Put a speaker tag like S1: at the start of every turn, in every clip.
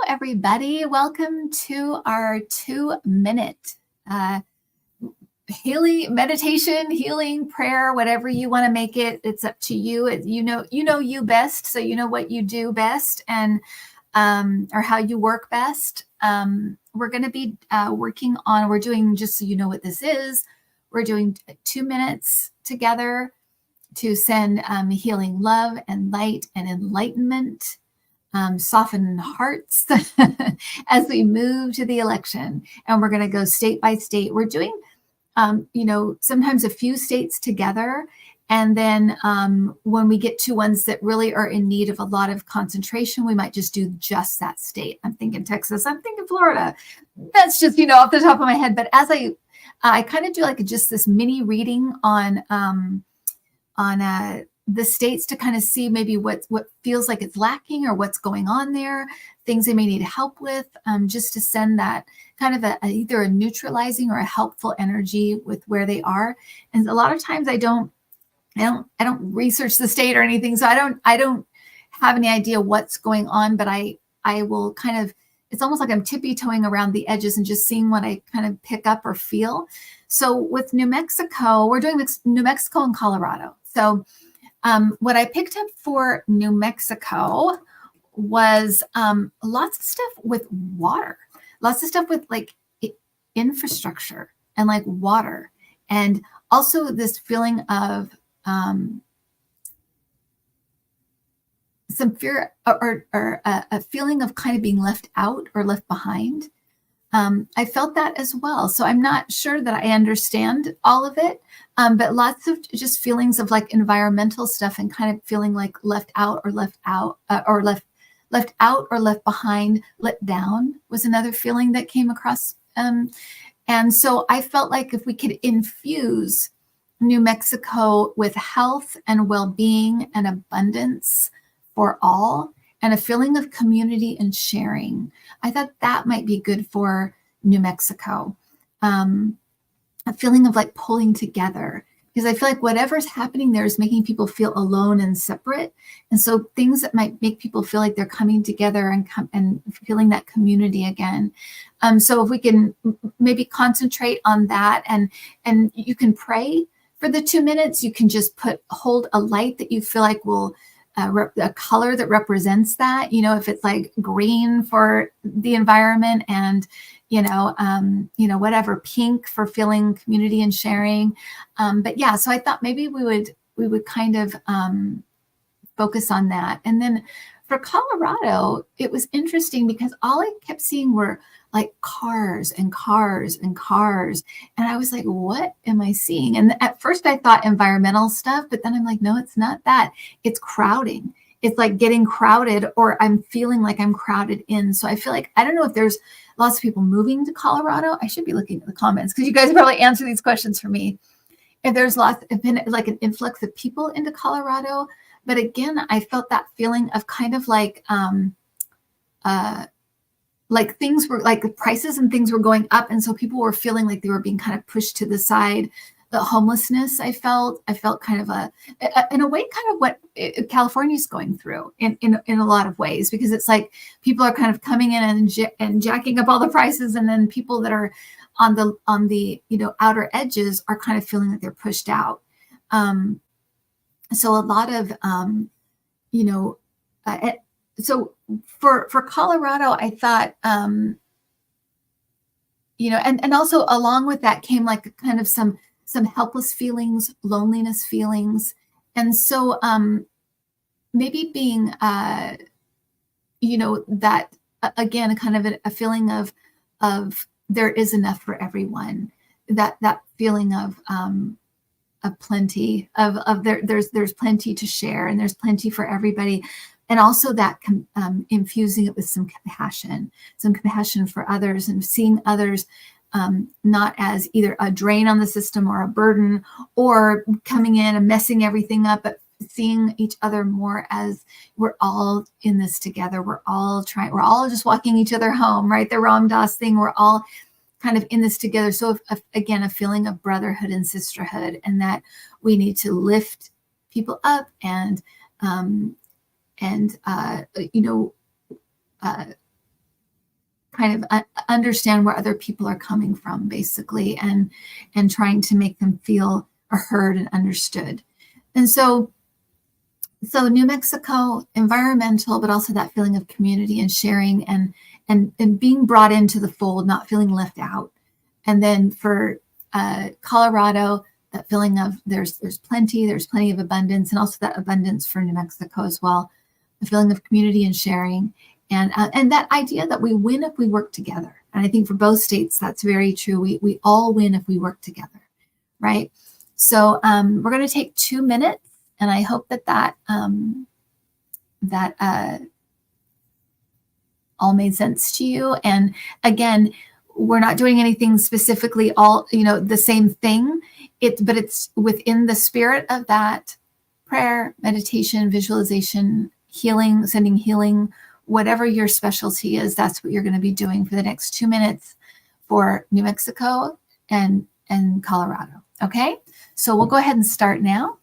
S1: everybody. Welcome to our 2-minute healing meditation, healing prayer, whatever you want to make it. It's up to you. You know you best, so you know what you do best and or how you work best. We're going to be working on. We're doing, just so you know what this is. We're doing 2 minutes together to send healing love and light and enlightenment. Soften hearts as we move to the election. And we're going to go state by state. We're doing, sometimes a few states together. And then when we get to ones that really are in need of a lot of concentration, we might just do just that state. I'm thinking Texas. I'm thinking Florida. That's just, off the top of my head. But as I kind of do like just this mini reading on the states to kind of see maybe what feels like it's lacking or what's going on there, things they may need help with, just to send that kind of either a neutralizing or a helpful energy with where they are. And a lot of times I don't research the state or anything, so I don't have any idea what's going on, but I will kind of, it's almost like I'm tippy-toeing around the edges and just seeing what I kind of pick up or feel. So with New Mexico, we're doing New Mexico and Colorado. So what I picked up for New Mexico was lots of stuff with water, lots of stuff with like infrastructure and like water, and also this feeling of some fear or a feeling of kind of being left out or left behind. I felt that as well. So I'm not sure that I understand all of it, but lots of just feelings of like environmental stuff and kind of feeling like left out or left behind, let down was another feeling that came across. And so I felt like if we could infuse New Mexico with health and well-being and abundance for all, and a feeling of community and sharing, I thought that might be good for New Mexico. A feeling of like pulling together, because I feel like whatever's happening there is making people feel alone and separate. And so things that might make people feel like they're coming together and feeling that community again. So if we can maybe concentrate on that, and you can pray for the 2 minutes, you can just hold a light that you feel like will a color that represents that, if it's like green for the environment and, whatever, pink for feeling community and sharing. But yeah, so I thought maybe we would kind of focus on that. And then for Colorado, it was interesting because all I kept seeing were like cars and cars and cars. And I was like, what am I seeing? And at first I thought environmental stuff, but then I'm like, no, it's not that. It's crowding. It's like getting crowded, or I'm feeling like I'm crowded in. So I feel like, I don't know if there's lots of people moving to Colorado. I should be looking at the comments because you guys probably answer these questions for me. If there's been like an influx of people into Colorado. But again, I felt that feeling of kind of like things were like the prices and things were going up. And so people were feeling like they were being kind of pushed to the side. The homelessness I felt kind of in a way, kind of what California is going through in a lot of ways, because it's like people are kind of coming in and jacking up all the prices. And then people that are on the outer edges are kind of feeling like they're pushed out. So a lot of, so for Colorado, I thought, and also along with that came like kind of some helpless feelings, loneliness feelings. And so maybe being, that again, kind of a feeling of there is enough for everyone, that feeling of plenty of there's plenty to share, and there's plenty for everybody. And also that infusing it with some compassion for others, and seeing others not as either a drain on the system or a burden or coming in and messing everything up, but seeing each other more as we're all in this together. We're all just walking each other home, right? The Ram Dass thing, we're all kind of in this together. So again, a feeling of brotherhood and sisterhood, and that we need to lift people up and kind of understand where other people are coming from, basically, and trying to make them feel heard and understood. And so New Mexico, environmental, but also that feeling of community and sharing and being brought into the fold, not feeling left out. And then for Colorado, that feeling of there's plenty of abundance, and also that abundance for New Mexico as well, the feeling of community and sharing, and that idea that we win if we work together. And I think for both states, that's very true. We all win if we work together, right? So we're going to take 2 minutes, and I hope that all made sense to you. And again, we're not doing anything specifically all, the same thing. But it's within the spirit of that prayer, meditation, visualization, healing, sending healing, whatever your specialty is, that's what you're going to be doing for the next 2 minutes for New Mexico and Colorado. Okay, so we'll go ahead and start now.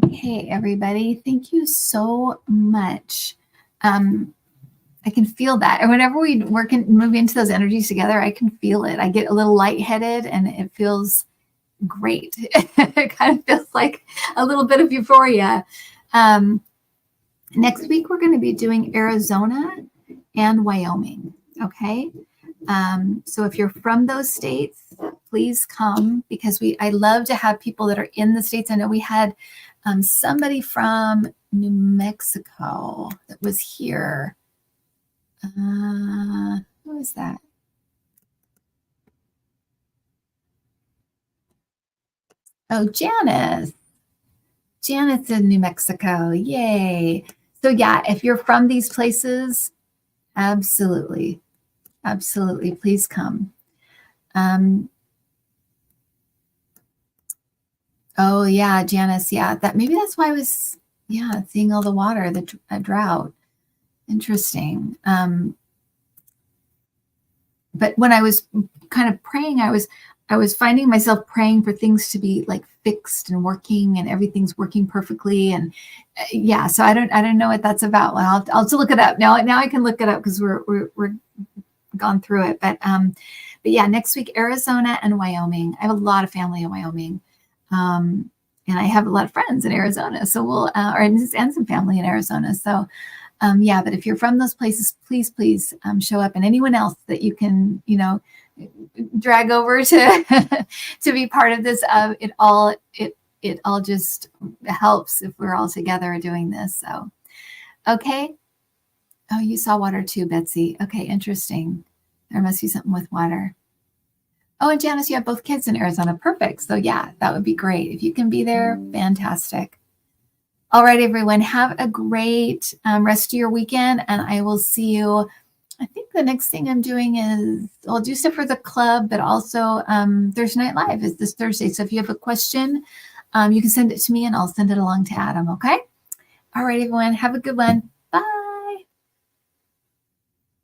S1: Okay, everybody, thank you so much. I can feel that. And whenever we move into those energies together, I can feel it. I get a little lightheaded and it feels great. It kind of feels like a little bit of euphoria. Next week, we're going to be doing Arizona and Wyoming. Okay. So if you're from those states, please come, because I love to have people that are in the states. I know we had somebody from New Mexico that was here. Who was that? Oh, Janice. Janice in New Mexico. Yay. So yeah, if you're from these places, absolutely. Absolutely. Please come. Oh yeah, Janice. Yeah, maybe that's why I was, seeing all the water, the drought. Interesting. But when I was kind of praying, I was finding myself praying for things to be like fixed and working, and everything's working perfectly. And so I don't know what that's about. Well, I'll have to look it up now. Now I can look it up because we're gone through it. But yeah, next week, Arizona and Wyoming. I have a lot of family in Wyoming. And I have a lot of friends in Arizona. So we'll, and some family in Arizona. So but if you're from those places, please show up, and anyone else that you can, drag over to to be part of this. It all just helps if we're all together doing this. So, okay. Oh, you saw water too, Betsy. Okay, interesting. There must be something with water. Oh, and Janice, you have both kids in Arizona. Perfect. So yeah, that would be great. If you can be there, fantastic. All right, everyone, have a great rest of your weekend, and I will see you. I think the next thing I'm doing is I'll do stuff for the club, but also Thursday Night Live is this Thursday. So if you have a question, you can send it to me and I'll send it along to Adam, okay? All right, everyone, have a good one.